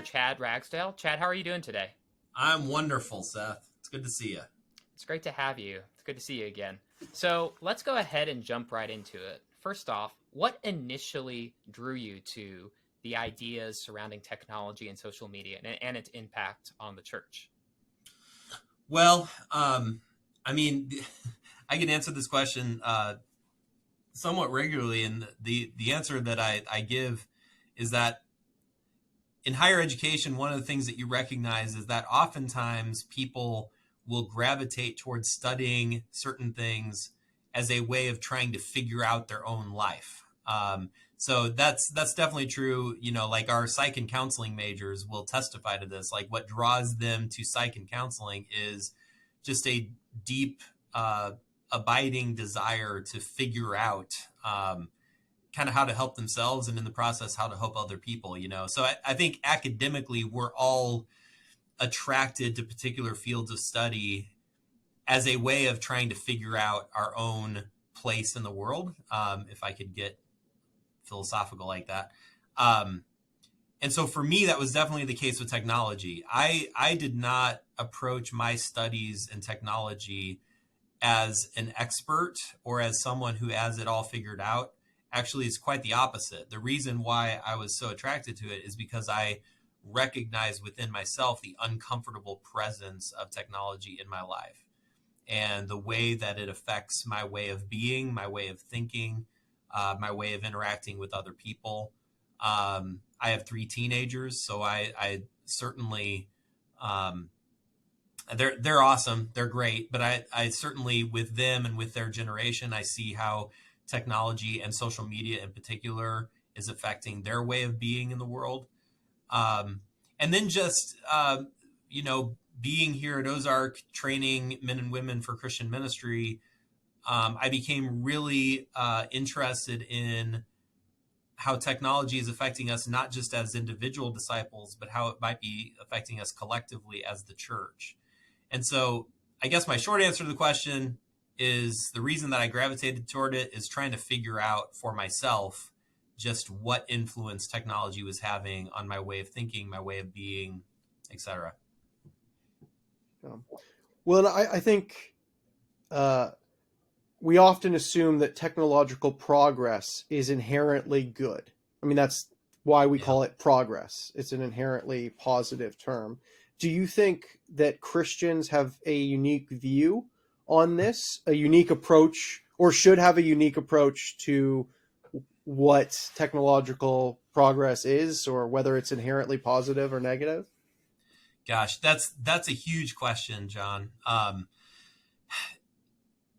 Pastor Chad Ragsdale. Chad, how are you doing today? I'm wonderful, Seth. It's good to see you. It's great to have you. It's good to see you again. So let's go ahead and jump right into it. First off, what initially drew you to the ideas surrounding technology and social media and its impact on the church? Well, I mean, I can answer this question somewhat regularly, and the answer that I give is that in higher education, one of the things that you recognize is that oftentimes people will gravitate towards studying certain things as a way of trying to figure out their own life. So that's definitely true. You know, like our psych and counseling majors will testify to this. Like what draws them to psych and counseling is just a deep, abiding desire to figure out kind of how to help themselves, and in the process, how to help other people, you know? So I think academically, we're all attracted to particular fields of study as a way of trying to figure out our own place in the world, if I could get philosophical like that. And so for me, that was definitely the case with technology. I did not approach my studies in technology as an expert or as someone who has it all figured out. Actually, it's quite the opposite. The reason why I was so attracted to it is because I recognize within myself the uncomfortable presence of technology in my life and the way that it affects my way of being, my way of thinking, my way of interacting with other people. I have 3 teenagers, so I certainly, they're awesome. They're great. But I certainly, with them and with their generation, I see how technology and social media in particular is affecting their way of being in the world. And then just, being here at Ozark, training men and women for Christian ministry, I became really interested in how technology is affecting us, not just as individual disciples, but how it might be affecting us collectively as the church. And so I guess my short answer to the question is the reason that I gravitated toward it is trying to figure out for myself just what influence technology was having on my way of thinking, my way of being, etc. Well, I think we often assume that technological progress is inherently good. I mean, that's why we call it progress. It's an inherently positive term. Do you think that Christians have a unique view on this, a unique approach, or should have a unique approach to what technological progress is, or whether it's inherently positive or negative? Gosh, that's a huge question, John.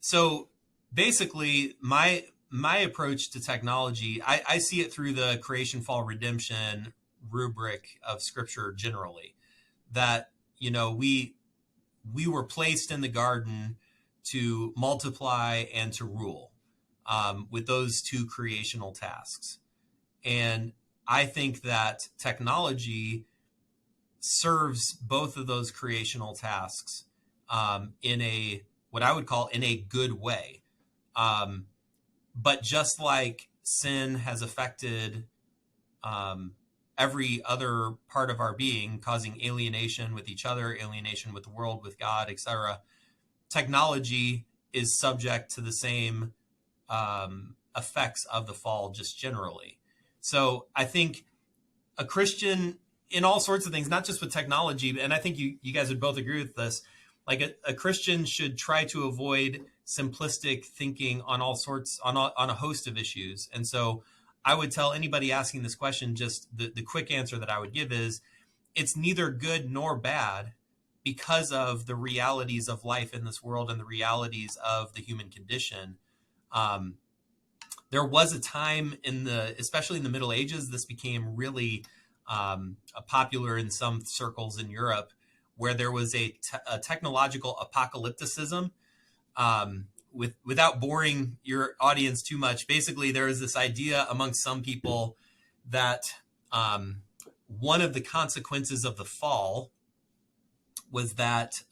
So basically, my approach to technology, I see it through the creation, fall, redemption rubric of Scripture generally. That, you know, we were placed in the garden to multiply and to rule, with those 2 creational tasks. And I think that technology serves both of those creational tasks in a, what I would call, in a good way. But just like sin has affected every other part of our being, causing alienation with each other, alienation with the world, with God, etc., technology is subject to the same effects of the fall, just generally. So I think a Christian in all sorts of things, not just with technology, and I think you guys would both agree with this, like a Christian should try to avoid simplistic thinking on all sorts, on a host of issues. And so I would tell anybody asking this question, just the quick answer that I would give is it's neither good nor bad because of the realities of life in this world and the realities of the human condition. There was a time especially in the Middle Ages, this became really popular in some circles in Europe, where there was a technological apocalypticism. Without boring your audience too much, basically there is this idea amongst some people that one of the consequences of the fall was that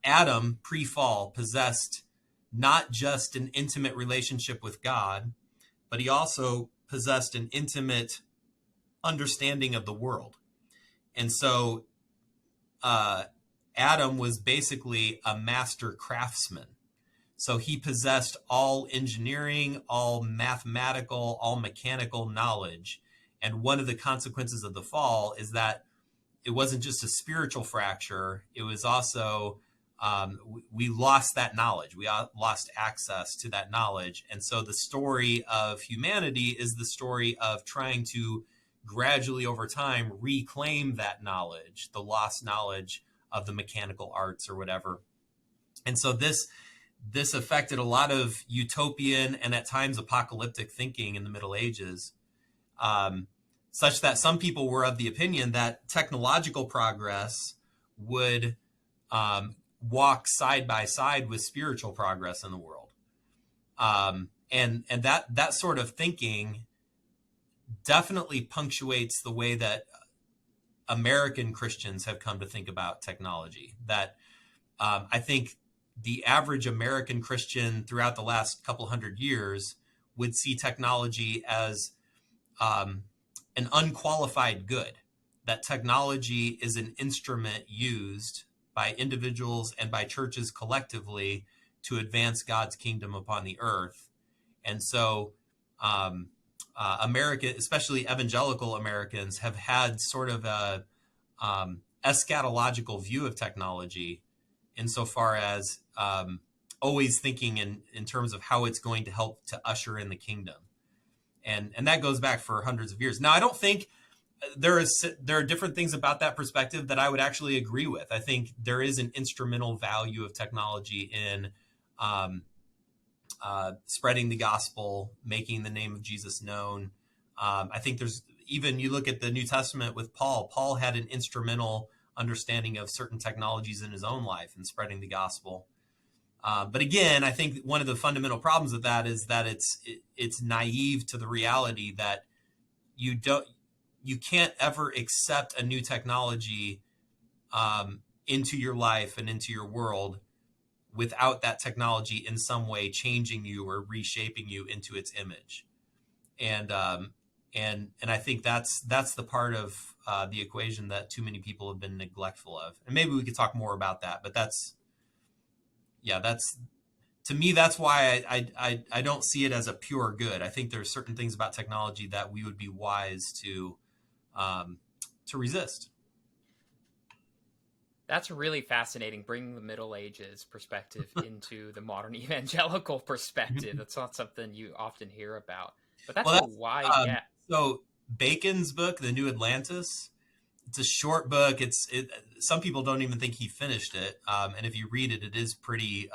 Adam, pre-fall, possessed not just an intimate relationship with God, but he also possessed an intimate understanding of the world. And so Adam was basically a master craftsman. So he possessed all engineering, all mathematical, all mechanical knowledge. And one of the consequences of the fall is that it wasn't just a spiritual fracture. It was also, we lost that knowledge. We lost access to that knowledge. And so the story of humanity is the story of trying to gradually over time reclaim that knowledge, the lost knowledge of the mechanical arts or whatever. And so this affected a lot of utopian and at times apocalyptic thinking in the Middle Ages, such that some people were of the opinion that technological progress would walk side by side with spiritual progress in the world. And that sort of thinking definitely punctuates the way that American Christians have come to think about technology. That I think the average American Christian throughout the last couple hundred years would see technology as an unqualified good, that technology is an instrument used by individuals and by churches collectively to advance God's kingdom upon the earth. And so America, especially evangelical Americans, have had sort of a eschatological view of technology insofar as always thinking in terms of how it's going to help to usher in the kingdom. And that goes back for hundreds of years. Now, I don't think there are different things about that perspective that I would actually agree with. I think there is an instrumental value of technology in spreading the gospel, making the name of Jesus known. I think there's even, you look at the New Testament with Paul. Paul had an instrumental understanding of certain technologies in his own life and spreading the gospel. But again, I think one of the fundamental problems with that is that it's naive to the reality that you can't ever accept a new technology into your life and into your world without that technology in some way changing you or reshaping you into its image. And I think that's the part of the equation that too many people have been neglectful of. And maybe we could talk more about that, but that's to me, that's why I don't see it as a pure good. I think there's certain things about technology that we would be wise to resist. That's really fascinating, bringing the Middle Ages perspective into the modern evangelical perspective. That's not something you often hear about. But that's a wide gap. So Bacon's book, The New Atlantis, it's a short book. Some people don't even think he finished it. And if you read it, it is pretty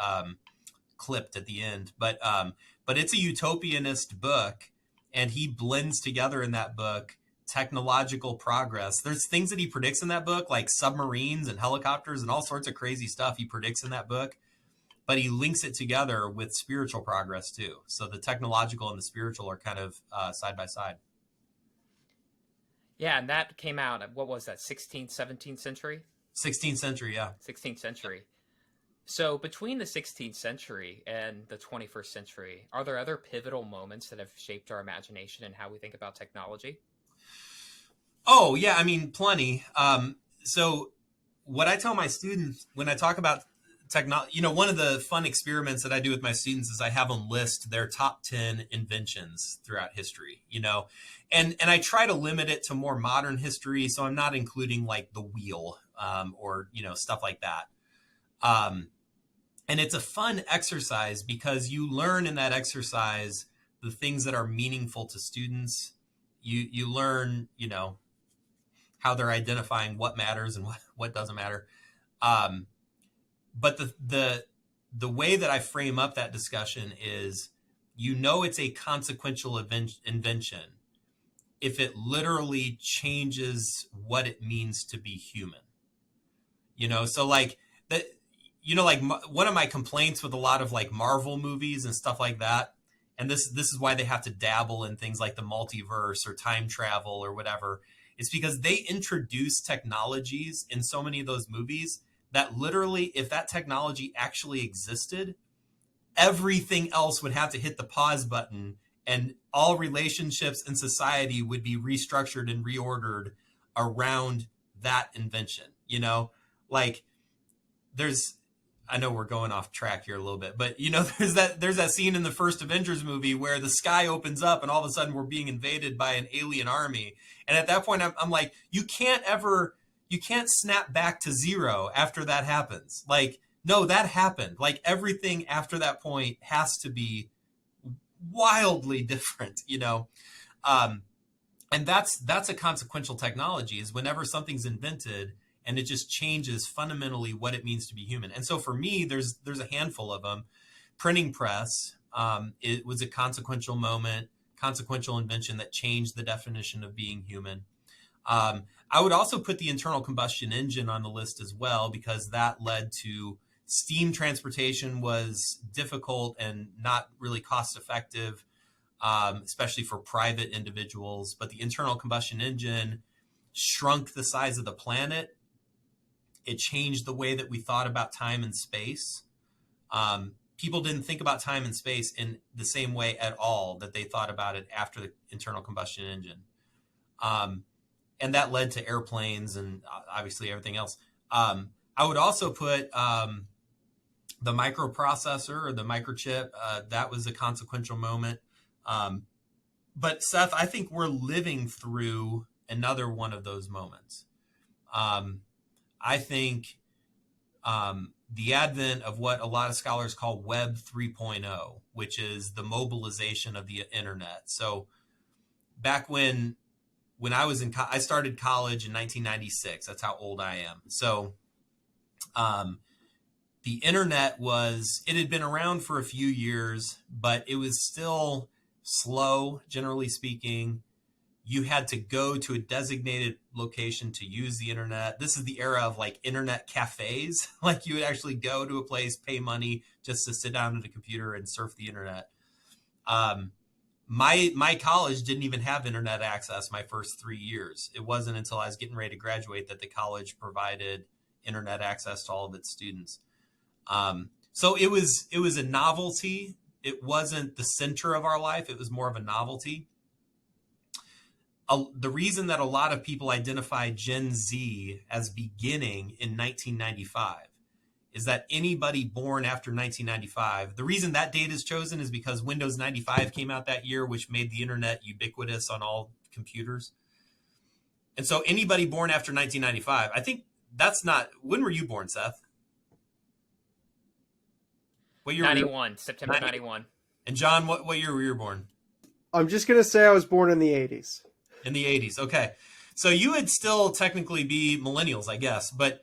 clipped at the end. But it's a utopianist book, and he blends together in that book technological progress. There's things that he predicts in that book, like submarines and helicopters and all sorts of crazy stuff he predicts in that book. But he links it together with spiritual progress too. So the technological and the spiritual are kind of side by side. Yeah, and that came out, what was that, 16th, 17th century? 16th century, yeah. 16th century. So between the 16th century and the 21st century, are there other pivotal moments that have shaped our imagination and how we think about technology? Oh, yeah, I mean, plenty. So what I tell my students when I talk about technology, one of the fun experiments that I do with my students is I have them list their top 10 inventions throughout history, and I try to limit it to more modern history. So I'm not including like the wheel or, stuff like that. And it's a fun exercise because you learn in that exercise the things that are meaningful to students. You learn, how they're identifying what matters and what doesn't matter. But the way that I frame up that discussion is, it's a consequential invention if it literally changes what it means to be human. So like that, like one of my complaints with a lot of like Marvel movies and stuff like that, and this is why they have to dabble in things like the multiverse or time travel or whatever, is because they introduce technologies in so many of those movies that literally, if that technology actually existed, everything else would have to hit the pause button and all relationships in society would be restructured and reordered around that invention. You know, like there's, I know we're going off track here a little bit, but you know, there's that scene in the first Avengers movie where the sky opens up and all of a sudden we're being invaded by an alien army. And at that point, I'm like, you can't snap back to zero after that happens. Like, no, that happened. Like everything after that point has to be wildly different, you know? And that's a consequential technology, is whenever something's invented and it just changes fundamentally what it means to be human. And so for me, there's a handful of them. Printing press, it was a consequential moment, consequential invention that changed the definition of being human. I would also put the internal combustion engine on the list as well, because that led to steam transportation was difficult and not really cost effective, especially for private individuals. But the internal combustion engine shrunk the size of the planet. It changed the way that we thought about time and space. People didn't think about time and space in the same way at all that they thought about it after the internal combustion engine. And that led to airplanes and obviously everything else. I would also put the microprocessor or the microchip. That was a consequential moment. But Seth, I think we're living through another one of those moments. I think the advent of what a lot of scholars call Web 3.0, which is the mobilization of the internet. So back when I was I started college in 1996. That's how old I am. So the internet it had been around for a few years, but it was still slow, generally speaking. You had to go to a designated location to use the internet. This is the era of like internet cafes. Like you would actually go to a place, pay money just to sit down at a computer and surf the internet. My college didn't even have internet access my first 3 years. It wasn't until I was getting ready to graduate that the college provided internet access to all of its students. So it was a novelty. It wasn't the center of our life. It was more of a novelty. The reason that a lot of people identify Gen Z as beginning in 1995 is that anybody born after 1995, the reason that date is chosen is because Windows 95 came out that year, which made the internet ubiquitous on all computers. And so anybody born after 1995, I think that's not, when were you born, Seth? What year 91, September 91. And John, what year were you born? I'm just going to say I was born in the 80s. In the 80s. Okay. So you would still technically be millennials, I guess. But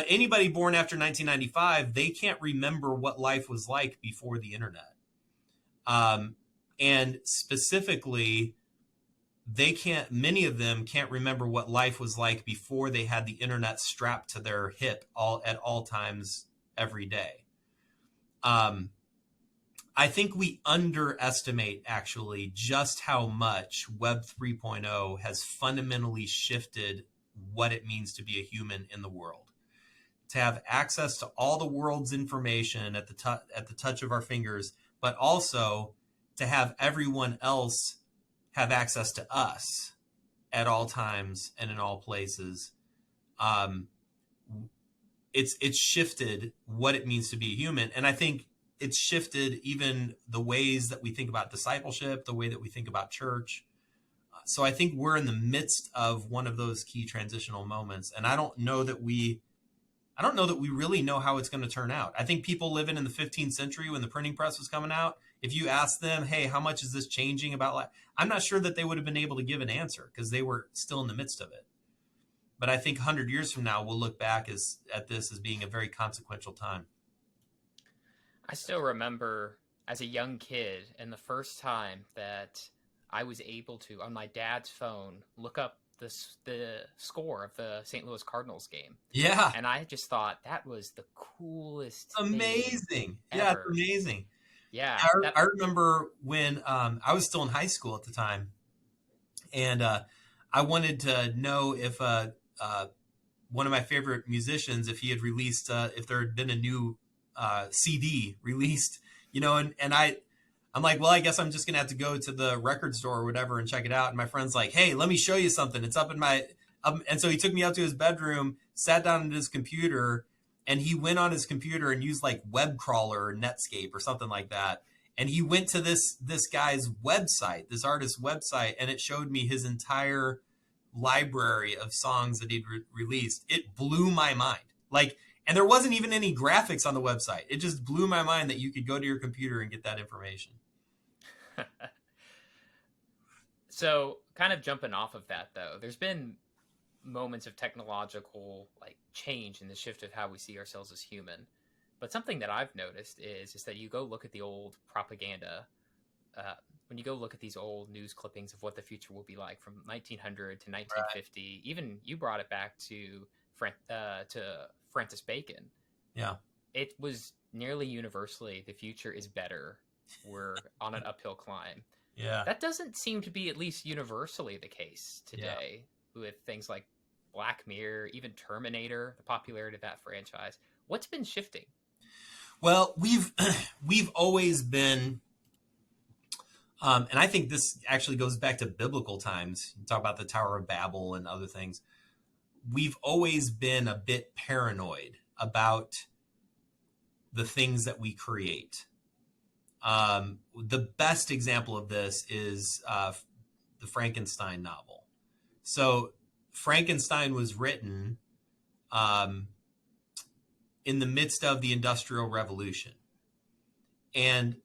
anybody born after 1995, they can't remember what life was like before the internet. And specifically, many of them can't remember what life was like before they had the internet strapped to their hip at all times every day. I think we underestimate actually just how much Web 3.0 has fundamentally shifted what it means to be a human in the world. To have access to all the world's information at the touch of our fingers, but also to have everyone else have access to us at all times and in all places. It's shifted what it means to be a human. And I think it's shifted even the ways that we think about discipleship, the way that we think about church. So I think we're in the midst of one of those key transitional moments. And I don't know that we really know how it's going to turn out. I think people living in the 15th century when the printing press was coming out, if you ask them, hey, how much is this changing about life? I'm not sure that they would have been able to give an answer because they were still in the midst of it. But I think 100 years from now, we'll look back at this as being a very consequential time. I still remember as a young kid, and the first time that I was able to, on my dad's phone, look up the score of the St. Louis Cardinals game. Yeah. And I just thought that was the coolest Amazing. thing Yeah, ever. it's amazing. Yeah. I remember when I was still in high school at the time, and I wanted to know if one of my favorite musicians, if he had released, if there had been a new CD released, and I'm like, well, I guess I'm just gonna have to go to the record store or whatever and check it out. And my friend's like, hey, let me show you something. It's up in my and so he took me up to his bedroom, sat down at his computer, and he went on his computer and used like web crawler or Netscape or something like that. And he went to this guy's website, this artist's website, and it showed me his entire library of songs that he'd released. It blew my mind. Like, and there wasn't even any graphics on the website. It just blew my mind that you could go to your computer and get that information. So, kind of jumping off of that, though, there's been moments of technological like change in the shift of how we see ourselves as human. But something that I've noticed is that you go look at the old propaganda, when you go look at these old news clippings of what the future will be like from 1900 to 1950, right. Even you brought it back to Francis Bacon. Yeah. It was nearly universally, the future is better. We're on an uphill climb. Yeah. That doesn't seem to be at least universally the case today with things like Black Mirror, even Terminator, the popularity of that franchise. What's been shifting? Well, we've always been, and I think this actually goes back to biblical times. You talk about the Tower of Babel and other things. We've always been a bit paranoid about the things that we create. The best example of this is the Frankenstein novel. So Frankenstein was written in the midst of the Industrial Revolution. And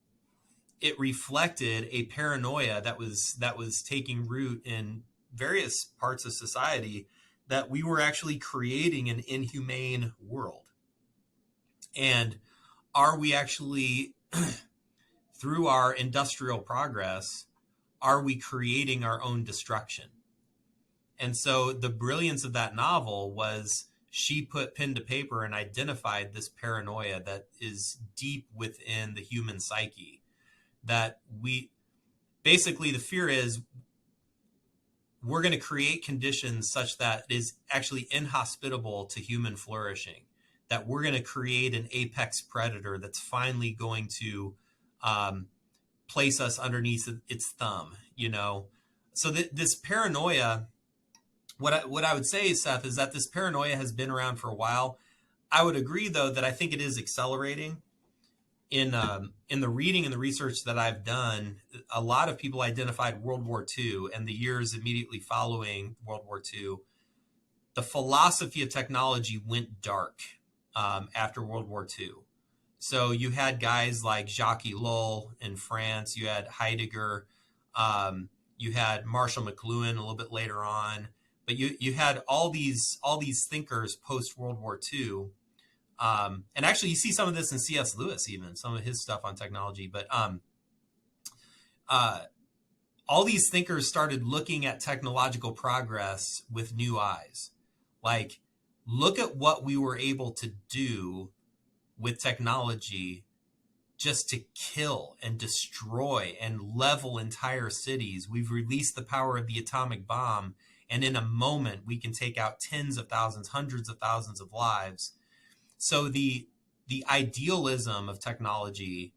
it reflected a paranoia that was taking root in various parts of society, that we were actually creating an inhumane world. And are we actually, through our industrial progress, are we creating our own destruction? And so the brilliance of that novel was she put pen to paper and identified this paranoia that is deep within the human psyche. That basically the fear is we're going to create conditions such that it is actually inhospitable to human flourishing. That we're going to create an apex predator that's finally going to place us underneath its thumb, you know? So this paranoia, what I would say, Seth, is that this paranoia has been around for a while. I would agree, though, that I think it is accelerating. In the reading and the research that I've done, a lot of people identified World War II and the years immediately following World War II. The philosophy of technology went dark after World War II. So you had guys like Jacques Ellul in France, you had Heidegger, you had Marshall McLuhan a little bit later on, but you had all these thinkers post World War II. And actually, you see some of this in C.S. Lewis, even some of his stuff on technology. But all these thinkers started looking at technological progress with new eyes. Like, look at what we were able to do with technology just to kill and destroy and level entire cities. We've released the power of the atomic bomb, and in a moment, we can take out tens of thousands, hundreds of thousands of lives. So the idealism of technology,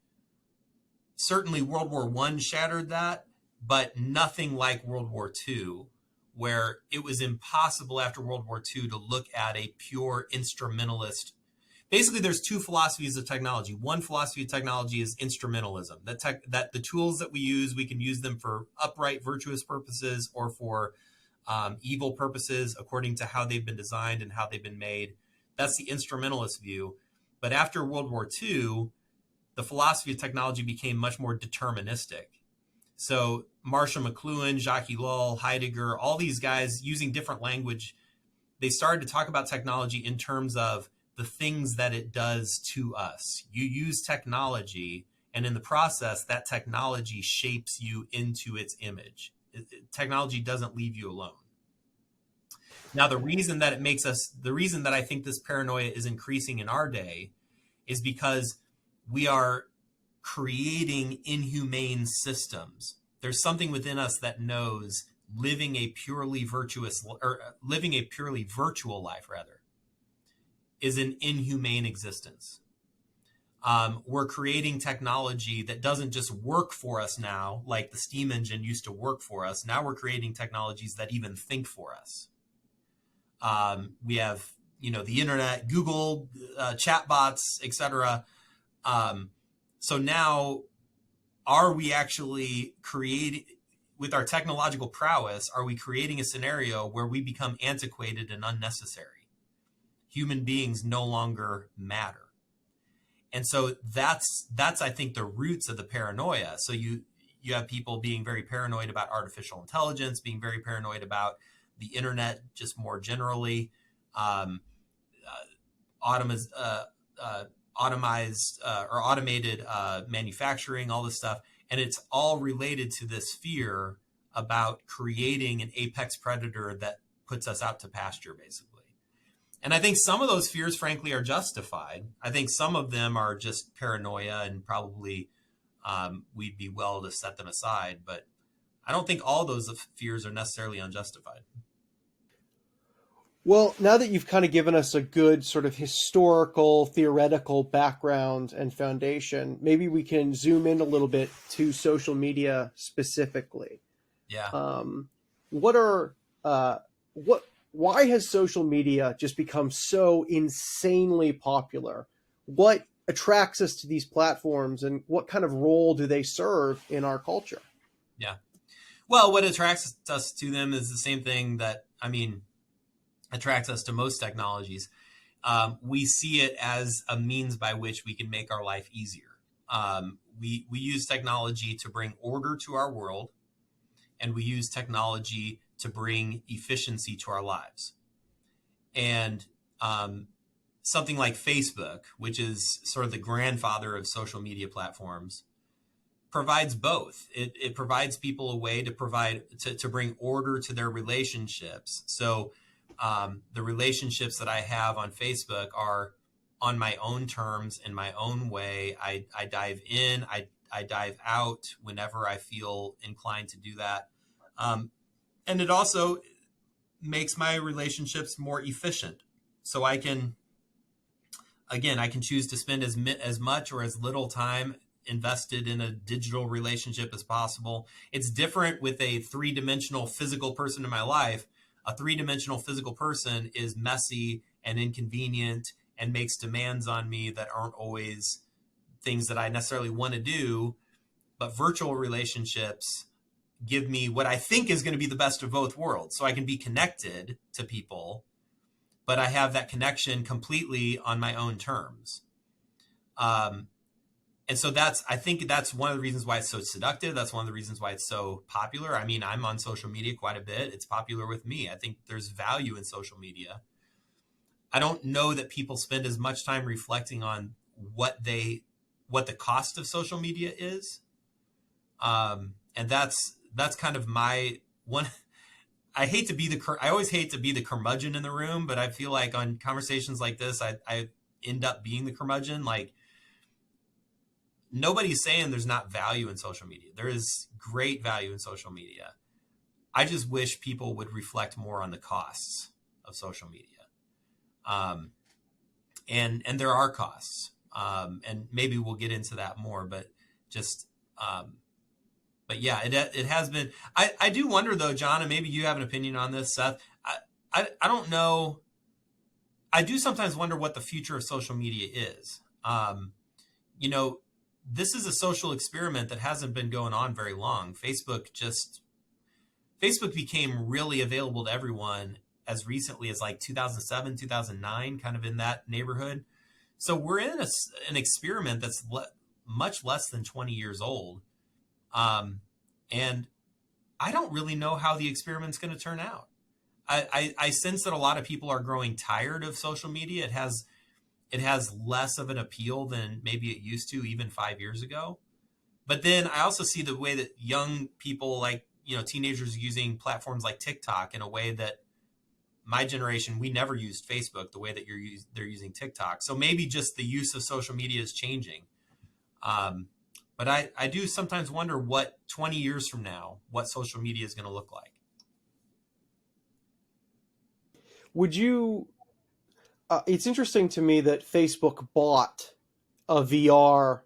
certainly World War I shattered that, but nothing like World War II, where it was impossible after World War II to look at a pure instrumentalist. Basically, there's two philosophies of technology. One philosophy of technology is instrumentalism, that the tools that we can use them for upright, virtuous purposes or for evil purposes according to how they've been designed and how they've been made. That's the instrumentalist view. But after World War II, the philosophy of technology became much more deterministic. So Marshall McLuhan, Jacques Ellul, Heidegger, all these guys using different language, they started to talk about technology in terms of the things that it does to us. You use technology, and in the process, that technology shapes you into its image. Technology doesn't leave you alone. Now, the reason that I think this paranoia is increasing in our day is because we are creating inhumane systems. There's something within us that knows living a purely virtual life, is an inhumane existence. We're creating technology that doesn't just work for us now, like the steam engine used to work for us. Now we're creating technologies that even think for us. We have, the internet, Google, chatbots, etc. So now, are we actually creating, with our technological prowess, are we creating a scenario where we become antiquated and unnecessary? Human beings no longer matter. And so that's I think the roots of the paranoia. So you have people being very paranoid about artificial intelligence, being very paranoid about the internet just more generally, automated manufacturing, all this stuff. And it's all related to this fear about creating an apex predator that puts us out to pasture, basically. And I think some of those fears, frankly, are justified. I think some of them are just paranoia, and probably we'd be well to set them aside. But I don't think all those fears are necessarily unjustified. Well, now that you've kind of given us a good sort of historical, theoretical background and foundation, maybe we can zoom in a little bit to social media specifically. Yeah. Why has social media just become so insanely popular? What attracts us to these platforms, and what kind of role do they serve in our culture? Yeah. Well, what attracts us to them is the same thing that, attracts us to most technologies. We see it as a means by which we can make our life easier. We use technology to bring order to our world, and we use technology to bring efficiency to our lives. And something like Facebook, which is sort of the grandfather of social media platforms, provides both. It provides people a way to bring order to their relationships. So the relationships that I have on Facebook are on my own terms, in my own way. I dive in, I dive out whenever I feel inclined to do that. And it also makes my relationships more efficient. So I can choose to spend as much or as little time invested in a digital relationship as possible. It's different with a three-dimensional physical person in my life. A three-dimensional physical person is messy and inconvenient and makes demands on me that aren't always things that I necessarily want to do. But virtual relationships give me what I think is going to be the best of both worlds. So I can be connected to people, but I have that connection completely on my own terms. And so I think that's one of the reasons why it's so seductive. That's one of the reasons why it's so popular. I'm on social media quite a bit. It's popular with me. I think there's value in social media. I don't know that people spend as much time reflecting on what the cost of social media is. And that's kind of my one. I always hate to be the curmudgeon in the room, but I feel like on conversations like this, I end up being the curmudgeon. Like, nobody's saying there's not value in social media. There is great value in social media. I just wish people would reflect more on the costs of social media. And there are costs. And maybe we'll get into that more, but yeah, it has been. I do wonder though, John, and maybe you have an opinion on this, Seth. I don't know. I do sometimes wonder what the future of social media is. This is a social experiment that hasn't been going on very long. Facebook became really available to everyone as recently as like 2007, 2009, kind of in that neighborhood. So we're in an experiment that's much less than 20 years old. And I don't really know how the experiment's going to turn out. I sense that a lot of people are growing tired of social media. It has less of an appeal than maybe it used to even 5 years ago. But then I also see the way that young people, like, teenagers, using platforms like TikTok in a way that my generation, we never used Facebook the way that they're using TikTok. So maybe just the use of social media is changing. But I do sometimes wonder what 20 years from now, what social media is going to look like. Would you... it's interesting to me that Facebook bought a VR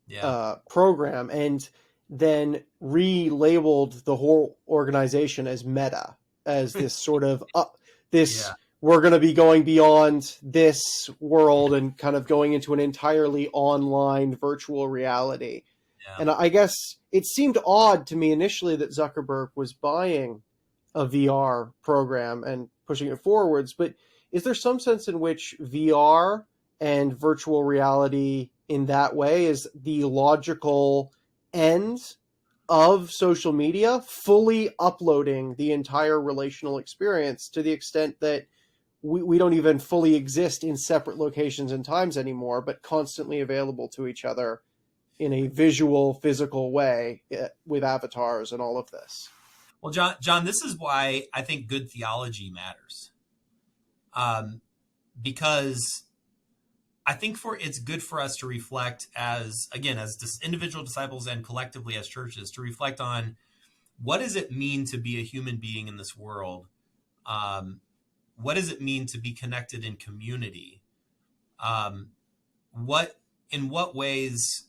Yeah. program and then relabeled the whole organization as Meta, as this sort of this Yeah. we're going to be going beyond this world and kind of going into an entirely online virtual reality. Yeah. And I guess it seemed odd to me initially that Zuckerberg was buying a VR program and pushing it forwards, but is there some sense in which VR and virtual reality in that way is the logical end of social media, fully uploading the entire relational experience to the extent that we don't even fully exist in separate locations and times anymore, but constantly available to each other in a visual, physical way with avatars and all of this? Well, John, this is why I think good theology matters. Because I think it's good for us to reflect as individual disciples and collectively as churches, to reflect on what does it mean to be a human being in this world? What does it mean to be connected in community? In what ways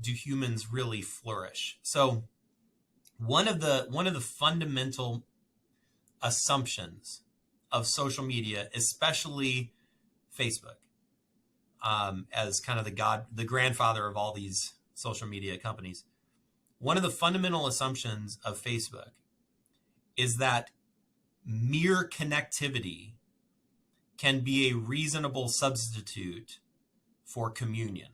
do humans really flourish? So one of the fundamental assumptions of social media, especially Facebook, as kind of the grandfather of all these social media companies, one of the fundamental assumptions of Facebook is that mere connectivity can be a reasonable substitute for communion.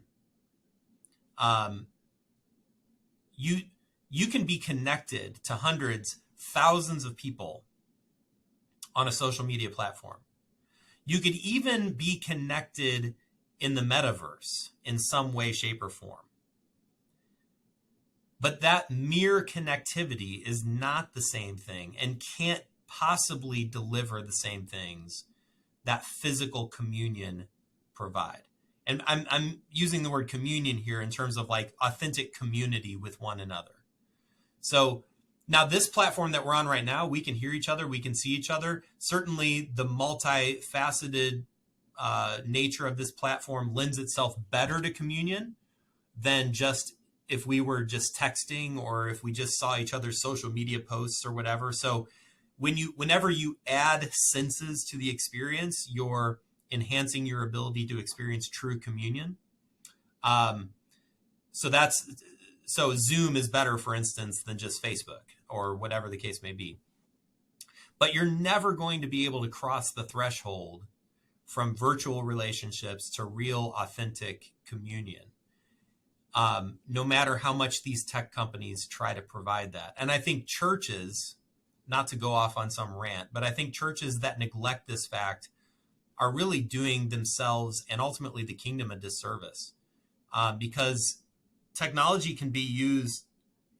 You can be connected to hundreds, thousands of people on a social media platform. You could even be connected in the metaverse in some way, shape, or form. But that mere connectivity is not the same thing and can't possibly deliver the same things that physical communion provide. And I'm using the word communion here in terms of like authentic community with one another. So now this platform that we're on right now, we can hear each other, we can see each other. Certainly the multifaceted nature of this platform lends itself better to communion than just if we were just texting or if we just saw each other's social media posts or whatever. So whenever you add senses to the experience, you're enhancing your ability to experience true communion. So Zoom is better, for instance, than just Facebook or whatever the case may be. But you're never going to be able to cross the threshold from virtual relationships to real, authentic communion, no matter how much these tech companies try to provide that. And I think churches, not to go off on some rant, but I think churches that neglect this fact are really doing themselves and ultimately the kingdom a disservice, because technology can be used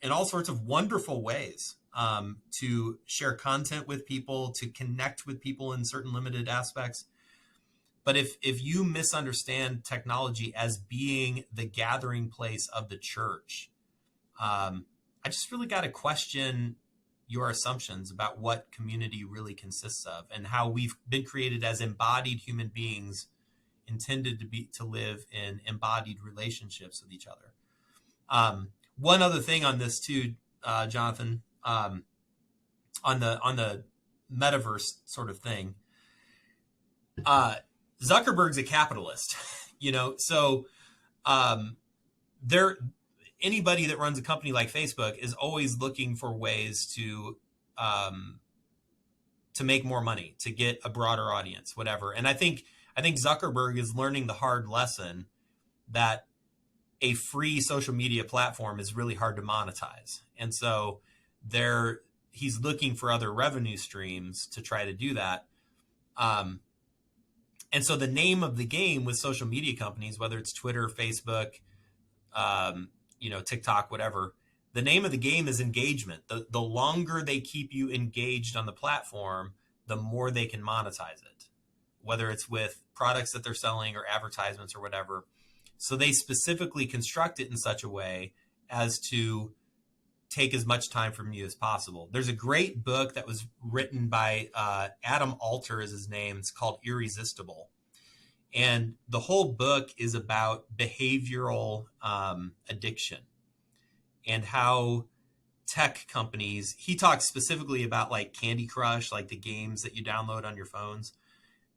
in all sorts of wonderful ways, to share content with people, to connect with people in certain limited aspects. But if you misunderstand technology as being the gathering place of the church, I just really got to question your assumptions about what community really consists of and how we've been created as embodied human beings intended to live in embodied relationships with each other. One other thing on this too, Jonathan, on the metaverse sort of thing, Zuckerberg's a capitalist, so anybody that runs a company like Facebook is always looking for ways to make more money, to get a broader audience, whatever. And I think Zuckerberg is learning the hard lesson that a free social media platform is really hard to monetize. And so he's looking for other revenue streams to try to do that. And so the name of the game with social media companies, whether it's Twitter, Facebook, TikTok, whatever, the name of the game is engagement. The longer they keep you engaged on the platform, the more they can monetize it, whether it's with products that they're selling or advertisements or whatever. So they specifically construct it in such a way as to take as much time from you as possible. There's a great book that was written by Adam Alter is his name. It's called Irresistible. And the whole book is about behavioral addiction and how tech companies, he talks specifically about like Candy Crush, like the games that you download on your phones,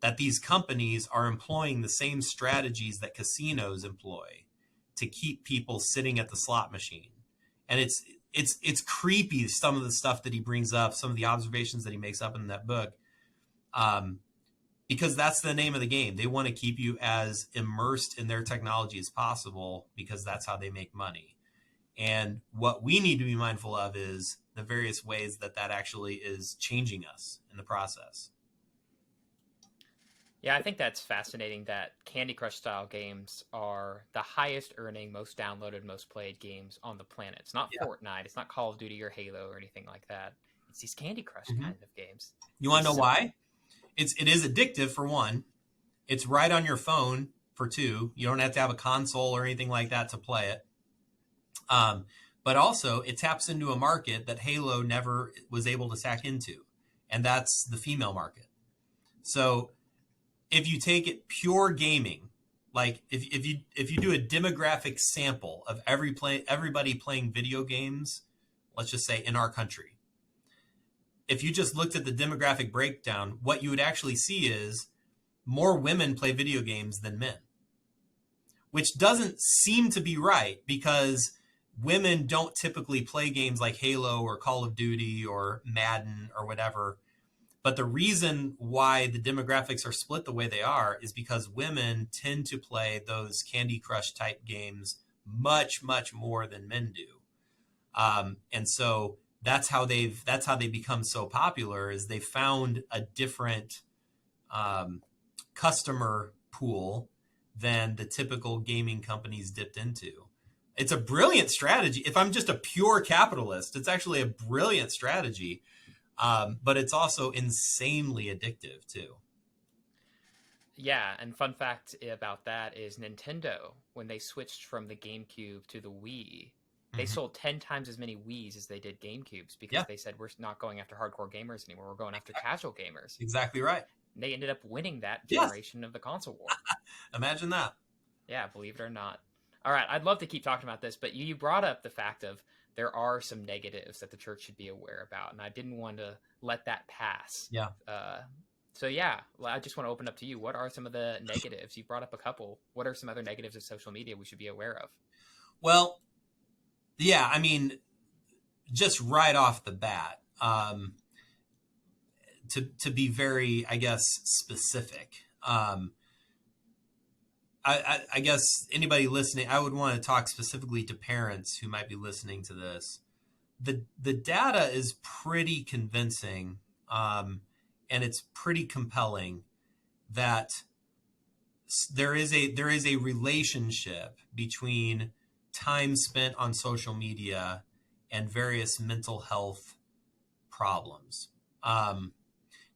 that these companies are employing the same strategies that casinos employ to keep people sitting at the slot machine. And it's creepy, some of the stuff that he brings up, some of the observations that he makes up in that book, because that's the name of the game. They want to keep you as immersed in their technology as possible because that's how they make money. And what we need to be mindful of is the various ways that that actually is changing us in the process. Yeah, I think that's fascinating that Candy Crush style games are the highest earning, most downloaded, most played games on the planet. It's not Fortnite, it's not Call of Duty or Halo or anything like that. It's these Candy Crush kind of games. You want to know why? It is addictive for one. It's right on your phone for two. You don't have to have a console or anything like that to play it. But also it taps into a market that Halo never was able to tap into, and that's the female market. So if you take it pure gaming, like if you do a demographic sample of everybody playing video games, let's just say in our country, if you just looked at the demographic breakdown, what you would actually see is more women play video games than men, which doesn't seem to be right because women don't typically play games like Halo or Call of Duty or Madden or whatever. But the reason why the demographics are split the way they are is because women tend to play those Candy Crush type games much, much more than men do. And so that's how they become so popular, is they found a different customer pool than the typical gaming companies dipped into. It's a brilliant strategy. If I'm just a pure capitalist, it's actually a brilliant strategy. But it's also insanely addictive too. Yeah, and fun fact about that is Nintendo, when they switched from the GameCube to the Wii, they sold 10 times as many Wiis as they did GameCubes because they said, we're not going after hardcore gamers anymore. We're going after casual gamers. Exactly right. And they ended up winning that generation of the console war. Imagine that. Yeah, believe it or not. All right, I'd love to keep talking about this, but you brought up the fact of there are some negatives that the church should be aware about, and I didn't want to let that pass. Yeah. So yeah, I just want to open up to you. What are some of the negatives? You brought up a couple. What are some other negatives of social media we should be aware of? Well, yeah, I mean, just right off the bat, to be very, I guess, specific. I guess anybody listening, I would want to talk specifically to parents who might be listening to this. The data is pretty convincing, and it's pretty compelling that there is a relationship between time spent on social media and various mental health problems.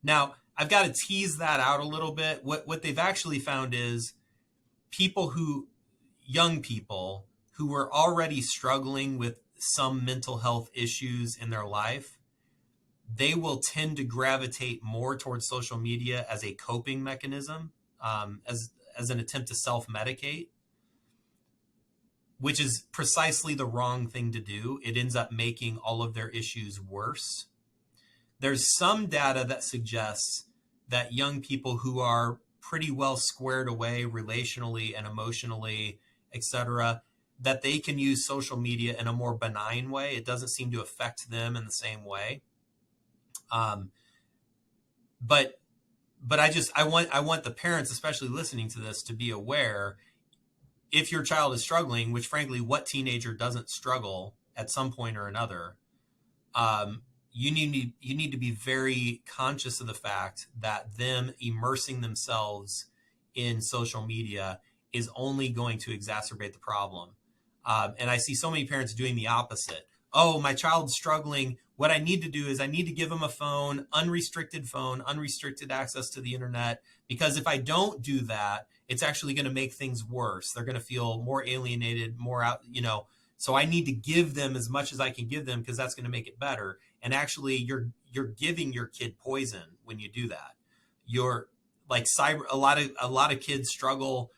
Now, I've got to tease that out a little bit. What they've actually found is young people who were already struggling with some mental health issues in their life, they will tend to gravitate more towards social media as a coping mechanism, as an attempt to self-medicate, which is precisely the wrong thing to do. It ends up making all of their issues worse. There's some data that suggests that young people who are pretty well squared away relationally and emotionally, etc., that they can use social media in a more benign way. It doesn't seem to affect them in the same way. But I want the parents, especially listening to this, to be aware, if your child is struggling, which frankly, what teenager doesn't struggle at some point or another, you need to be very conscious of the fact that them immersing themselves in social media is only going to exacerbate the problem. And I see so many parents doing the opposite. Oh, my child's struggling. What I need to do is I need to give them a phone, unrestricted access to the internet, because if I don't do that, it's actually going to make things worse. They're going to feel more alienated, more out, so I need to give them as much as I can give them because that's going to make it better. And actually you're giving your kid poison when you do that. You're like a lot of kids struggle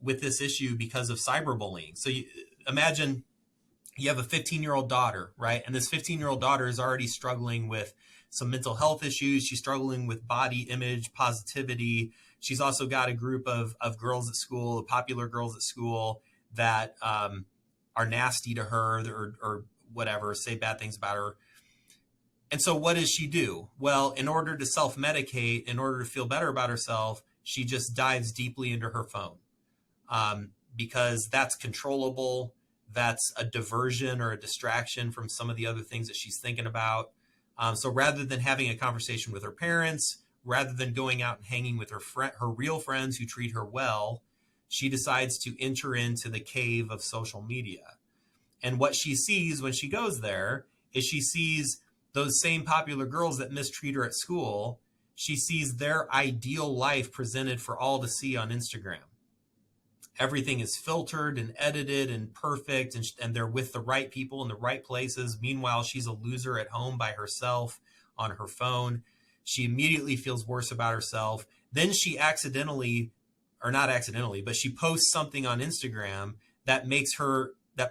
with this issue because of cyberbullying. So you imagine you have a 15-year-old daughter, right? And this 15-year-old daughter is already struggling with some mental health issues. She's struggling with body image, positivity. She's also got a group of girls at school, popular girls at school, that are nasty to her or whatever, say bad things about her. And so what does she do? Well, in order to self-medicate, in order to feel better about herself, she just dives deeply into her phone because that's controllable. That's a diversion or a distraction from some of the other things that she's thinking about. So rather than having a conversation with her parents, rather than going out and hanging with her real friends who treat her well, she decides to enter into the cave of social media. And what she sees when she goes there is she sees those same popular girls that mistreat her at school. She sees their ideal life presented for all to see on Instagram. Everything is filtered and edited and perfect, and they're with the right people in the right places. Meanwhile, she's a loser at home by herself on her phone. She immediately feels worse about herself. Then she accidentally, or not accidentally, but she posts something on Instagram that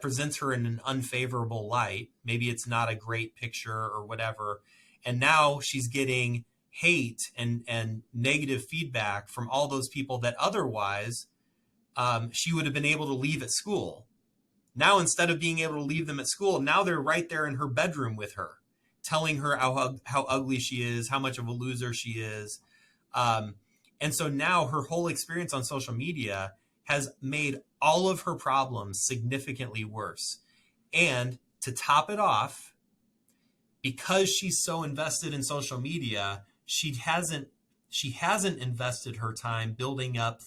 presents her in an unfavorable light. Maybe it's not a great picture or whatever. And now she's getting hate and negative feedback from all those people that otherwise she would have been able to leave at school. Now, instead of being able to leave them at school, now they're right there in her bedroom with her, telling her how ugly she is, how much of a loser she is. And so now her whole experience on social media has made all of her problems significantly worse. And to top it off, because she's so invested in social media, she hasn't invested her time building up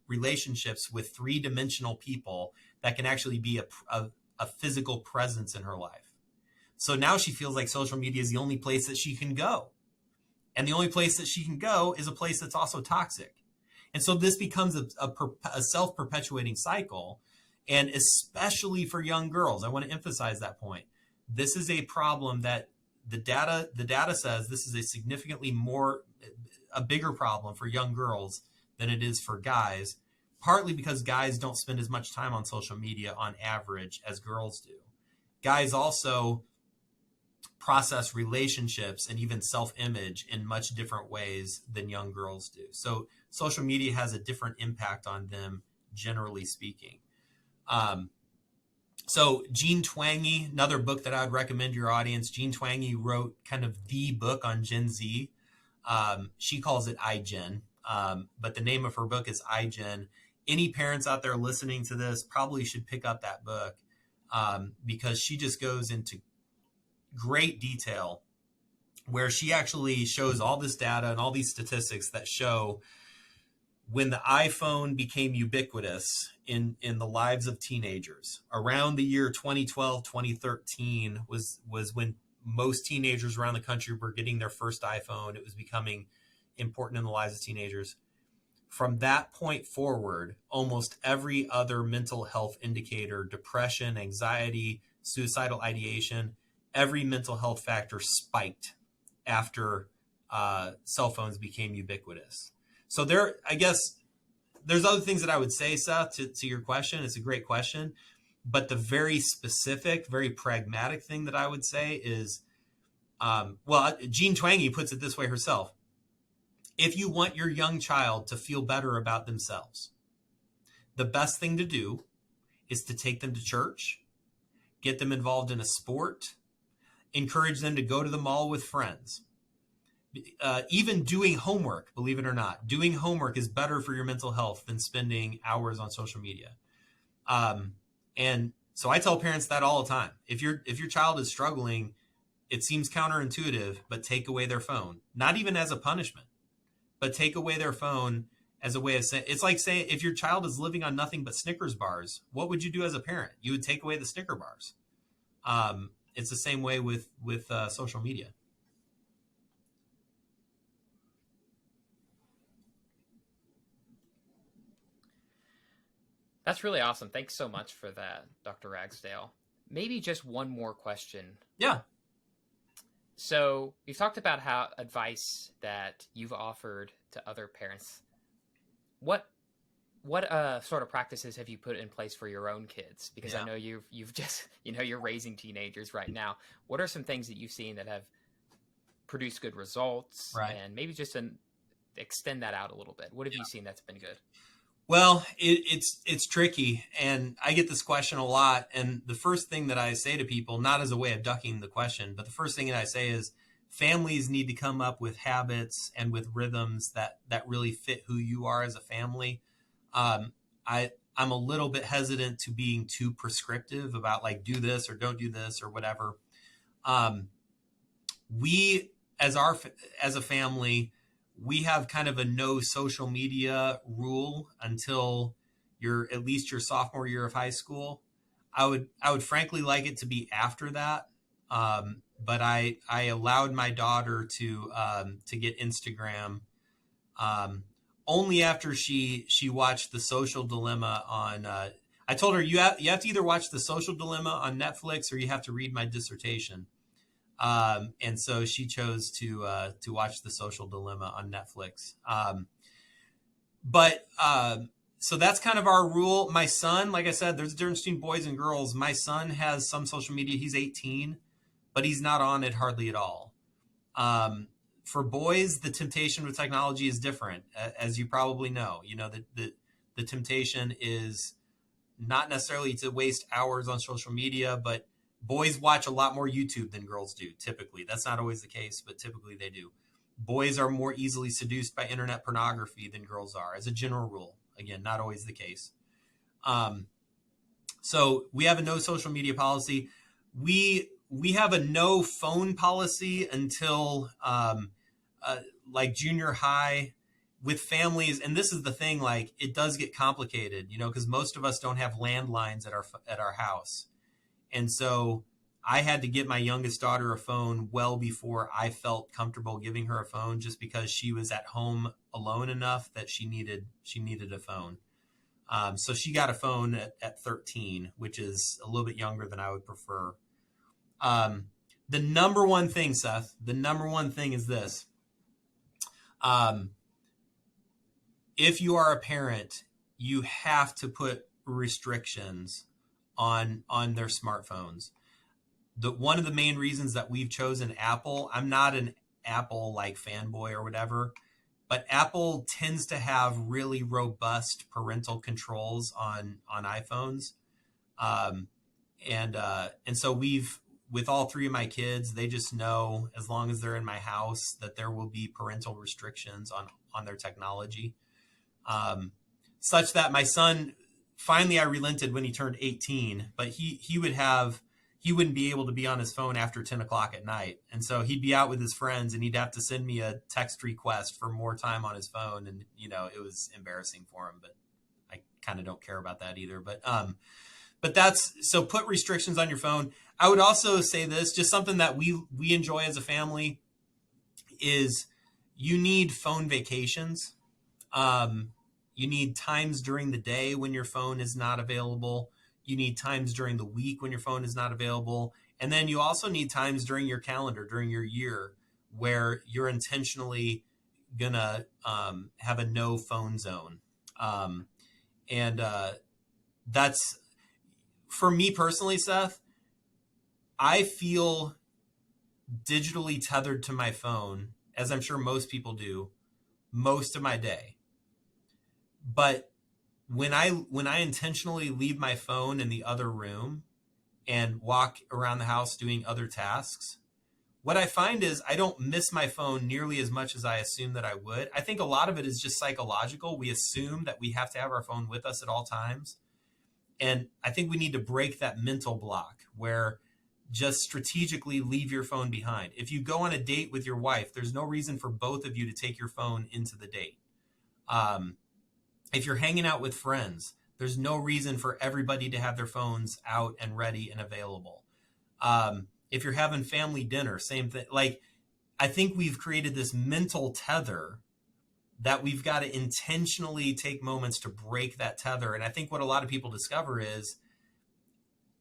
relationships with three-dimensional people that can actually be a physical presence in her life. So now she feels like social media is the only place that she can go. And the only place that she can go is a place that's also toxic. And so this becomes a self-perpetuating cycle. And especially for young girls, I want to emphasize that point. This is a problem that the data says this is a bigger problem for young girls than it is for guys, partly because guys don't spend as much time on social media on average as girls do. Guys also process relationships and even self-image in much different ways than young girls do. So social media has a different impact on them, generally speaking. So Jean Twenge, another book that I would recommend to your audience, Jean Twenge wrote kind of the book on Gen Z. She calls it iGen, but the name of her book is iGen. Any parents out there listening to this probably should pick up that book because she just goes into great detail where she actually shows all this data and all these statistics that show when the iPhone became ubiquitous in the lives of teenagers around the year 2012, 2013 was when most teenagers around the country were getting their first iPhone. It was becoming important in the lives of teenagers. From that point forward, almost every other mental health indicator, depression, anxiety, suicidal ideation, every mental health factor spiked after cell phones became ubiquitous. So I guess there's other things that I would say, Seth, to your question. It's a great question. But the very specific, very pragmatic thing that I would say is, Jean Twenge puts it this way herself. If you want your young child to feel better about themselves, the best thing to do is to take them to church, get them involved in a sport, encourage them to go to the mall with friends. Even doing homework, believe it or not, doing homework is better for your mental health than spending hours on social media. And so I tell parents that all the time. If your child is struggling, it seems counterintuitive, but take away their phone. Not even as a punishment, but take away their phone as a way of saying, it's like saying if your child is living on nothing but Snickers bars, what would you do as a parent? You would take away the Snicker bars. It's the same way with social media. That's really awesome. Thanks so much for that, Dr. Ragsdale. Maybe just one more question. Yeah. So you've talked about how advice that you've offered to other parents. What sort of practices have you put in place for your own kids? Because I Yeah. know you've just you're raising teenagers right now. What are some things that you've seen that have produced good results, Right. and maybe just extend that out a little bit? What have you seen that's been good? Well, it's tricky, and I get this question a lot. And the first thing that I say to people, not as a way of ducking the question, but the first thing that I say is families need to come up with habits and with rhythms that really fit who you are as a family. Um, I'm a little bit hesitant to being too prescriptive about like do this or don't do this or whatever. Um, we as a family, we have kind of a no social media rule until at least your sophomore year of high school. I would frankly like it to be after that. But I allowed my daughter to get Instagram only after she watched The Social Dilemma on. I told her you have to either watch The Social Dilemma on Netflix or you have to read my dissertation. And so she chose to watch The Social Dilemma on Netflix. But so that's kind of our rule. My son, like I said, there's a difference between boys and girls. My son has some social media. He's 18, but he's not on it hardly at all. For boys, the temptation with technology is different, as you probably know. You know, the temptation is not necessarily to waste hours on social media, but boys watch a lot more YouTube than girls do, typically. That's not always the case, but typically they do. Boys are more easily seduced by internet pornography than girls are, as a general rule. Again, not always the case. So we have a no social media policy. We have a no phone policy until like junior high with families. And this is the thing, like it does get complicated, you know, because most of us don't have landlines at our house. And so I had to get my youngest daughter a phone well before I felt comfortable giving her a phone, just because she was at home alone enough that she needed a phone. So she got a phone at 13, which is a little bit younger than I would prefer. The number one thing, Seth, is this. If you are a parent, you have to put restrictions on their smartphones. One of the main reasons that we've chosen Apple, I'm not an Apple like fanboy or whatever, but Apple tends to have really robust parental controls on iPhones. And so with all three of my kids, they just know as long as they're in my house that there will be parental restrictions on their technology. Such that my son, finally I relented when he turned 18, but he wouldn't be able to be on his phone after 10 o'clock at night. And so he'd be out with his friends and he'd have to send me a text request for more time on his phone. And, you know, it was embarrassing for him, but I kind of don't care about that either. But so put restrictions on your phone. I would also say this, just something that we enjoy as a family is you need phone vacations. You need times during the day when your phone is not available. You need times during the week when your phone is not available. And then you also need times during your calendar, during your year, where you're intentionally going to have a no phone zone. That's, for me personally, Seth, I feel digitally tethered to my phone, as I'm sure most people do, most of my day. But when I intentionally leave my phone in the other room and walk around the house doing other tasks, what I find is I don't miss my phone nearly as much as I assume that I would. I think a lot of it is just psychological. We assume that we have to have our phone with us at all times. And I think we need to break that mental block where just strategically leave your phone behind. If you go on a date with your wife, there's no reason for both of you to take your phone into the date. If you're hanging out with friends, there's no reason for everybody to have their phones out and ready and available. If you're having family dinner, same thing. Like, I think we've created this mental tether that we've got to intentionally take moments to break that tether. And I think what a lot of people discover is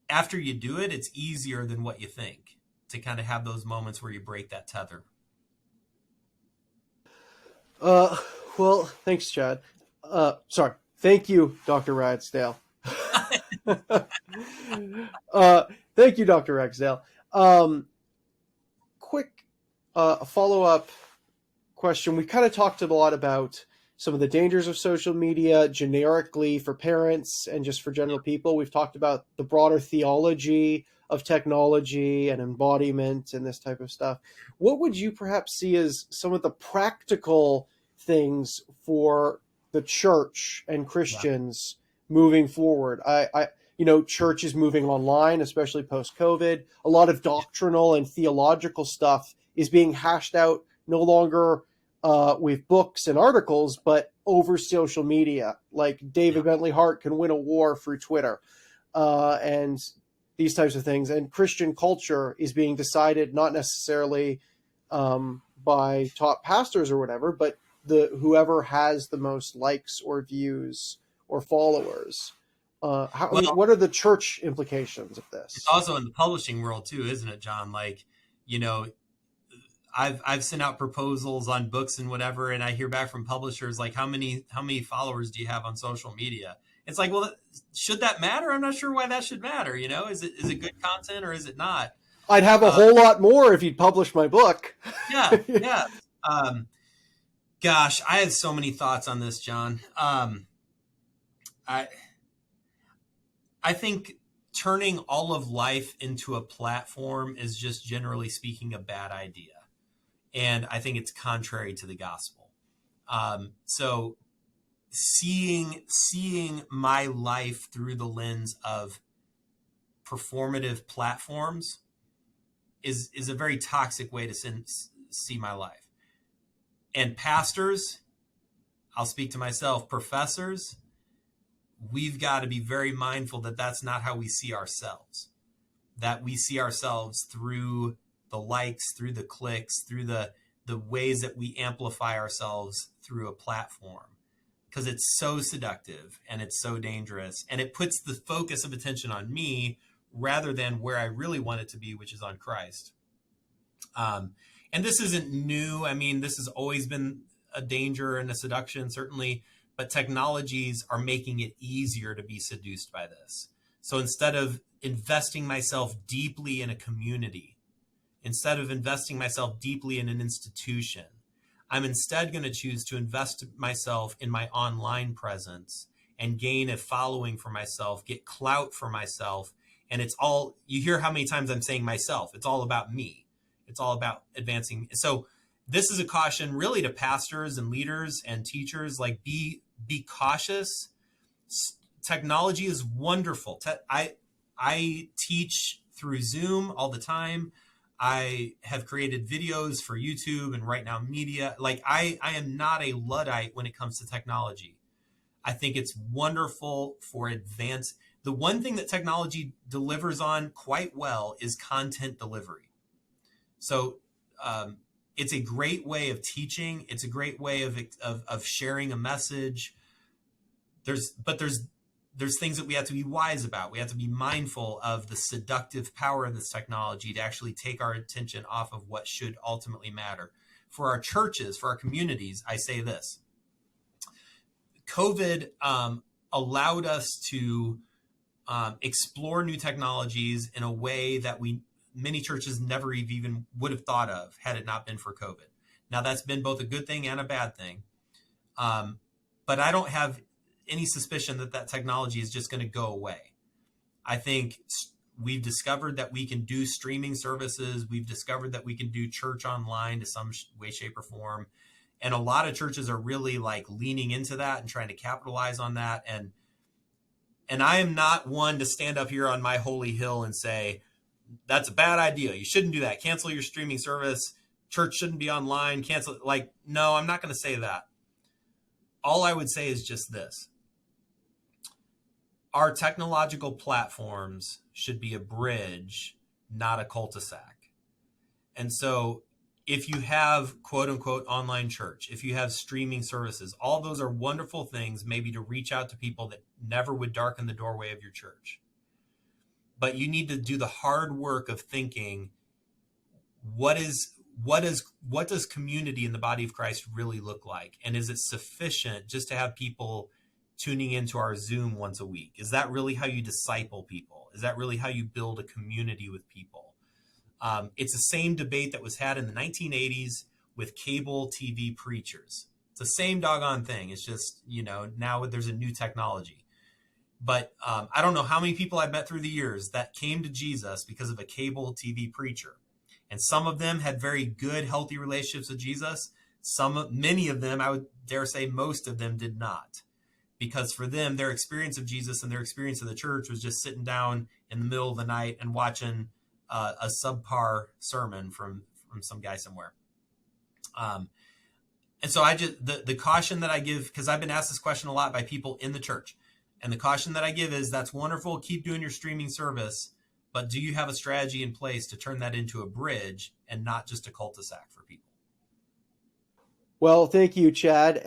after you do it, it's easier than what you think. to kind of have those moments where you break that tether. Well, thanks, Chad. Sorry. Thank you, Dr. Ragsdale. Thank you, Dr. Ragsdale. Quick follow-up question. We kind of talked a lot about some of the dangers of social media generically for parents and just for general people. We've talked about the broader theology of technology and embodiment and this type of stuff. What would you perhaps see as some of the practical things for the church and Christians moving forward? Church is moving online, especially post-COVID. A lot of doctrinal and theological stuff is being hashed out no longer with books and articles, but over social media. Like David Bentley Hart can win a war through Twitter, and these types of things. And Christian culture is being decided not necessarily by top pastors or whatever, but whoever has the most likes or views or followers. What are the church implications of this? It's also in the publishing world too, isn't it, John? Like, I've sent out proposals on books and whatever, and I hear back from publishers like, how many followers do you have on social media? It's like, well, should that matter? I'm not sure why that should matter. Is it good content or is it not? I'd have a whole lot more if you'd publish my book. Yeah. Gosh, I have so many thoughts on this, John. I think turning all of life into a platform is just generally speaking a bad idea. And I think it's contrary to the gospel. So seeing my life through the lens of performative platforms is a very toxic way to see my life. And pastors, I'll speak to myself, professors, we've got to be very mindful that that's not how we see ourselves, that we see ourselves through the likes, through the clicks, through the ways that we amplify ourselves through a platform, because it's so seductive and it's so dangerous, and it puts the focus of attention on me rather than where I really want it to be, which is on Christ. And this isn't new. I mean, this has always been a danger and a seduction, certainly, but technologies are making it easier to be seduced by this. So instead of investing myself deeply in a community, instead of investing myself deeply in an institution, I'm instead going to choose to invest myself in my online presence and gain a following for myself, get clout for myself. And it's all, you hear how many times I'm saying myself. It's all about me. It's all about advancing. So this is a caution really to pastors and leaders and teachers, like be cautious. Technology is wonderful. I teach through Zoom all the time. I have created videos for YouTube and right now media. Like I am not a Luddite when it comes to technology. I think it's wonderful for advance. The one thing that technology delivers on quite well is content delivery. So it's a great way of teaching. It's a great way of sharing a message. There's things that we have to be wise about. We have to be mindful of the seductive power of this technology to actually take our attention off of what should ultimately matter. For our churches, for our communities, I say this. COVID allowed us to explore new technologies in a way that many churches never even would have thought of had it not been for COVID. Now, that's been both a good thing and a bad thing. But I don't have any suspicion that technology is just going to go away. I think we've discovered that we can do streaming services. We've discovered that we can do church online to some way, shape, or form. And a lot of churches are really like leaning into that and trying to capitalize on that. And I am not one to stand up here on my holy hill and say, that's a bad idea. You shouldn't do that. Cancel your streaming service. Church shouldn't be online. Cancel it. Like, no, I'm not going to say that. All I would say is just this. Our technological platforms should be a bridge, not a cul-de-sac. And so if you have quote unquote online church, if you have streaming services, all those are wonderful things, maybe to reach out to people that never would darken the doorway of your church. But you need to do the hard work of thinking, what does community in the body of Christ really look like? And is it sufficient just to have people tuning into our Zoom once a week? Is that really how you disciple people? Is that really how you build a community with people? It's the same debate that was had in the 1980s with cable TV preachers. It's the same doggone thing. It's just, now there's a new technology. But I don't know how many people I've met through the years that came to Jesus because of a cable TV preacher. And some of them had very good, healthy relationships with Jesus. Many of them, I would dare say most of them did not. Because for them, their experience of Jesus and their experience of the church was just sitting down in the middle of the night and watching a subpar sermon from some guy somewhere. And so the caution that I give, because I've been asked this question a lot by people in the church, and the caution that I give is, that's wonderful, keep doing your streaming service, but do you have a strategy in place to turn that into a bridge and not just a cul-de-sac for people? Well, thank you, Chad.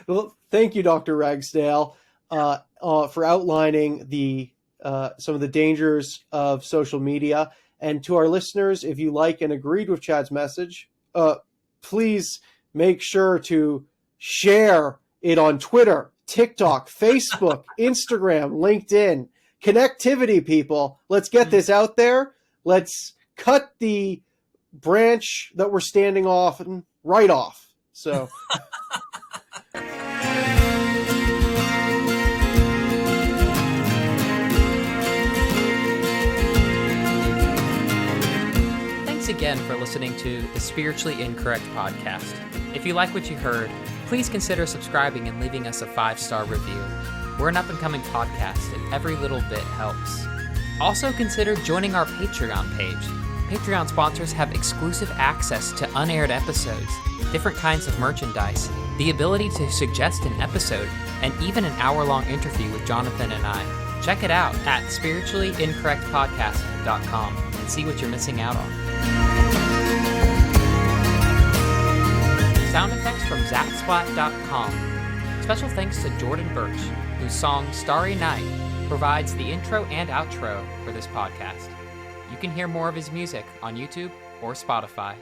Well, thank you, Dr. Ragsdale, for outlining some of the dangers of social media. And to our listeners, if you like and agreed with Chad's message, please make sure to share it on Twitter, TikTok, Facebook, Instagram, LinkedIn. Connectivity, people. Let's get this out there. Let's cut the branch that we're standing off and right off. So. Thanks again for listening to the Spiritually Incorrect podcast. If you like what you heard, please consider subscribing and leaving us a 5-star review. We're an up-and-coming podcast, and every little bit helps. Also consider joining our Patreon page. Patreon sponsors have exclusive access to unaired episodes, different kinds of merchandise, the ability to suggest an episode, and even an hour-long interview with Jonathan and I. Check it out at spirituallyincorrectpodcast.com and see what you're missing out on. Sound effects from zapsplat.com. Special thanks to Jordan Birch, whose song Starry Night provides the intro and outro for this podcast. You can hear more of his music on YouTube or Spotify.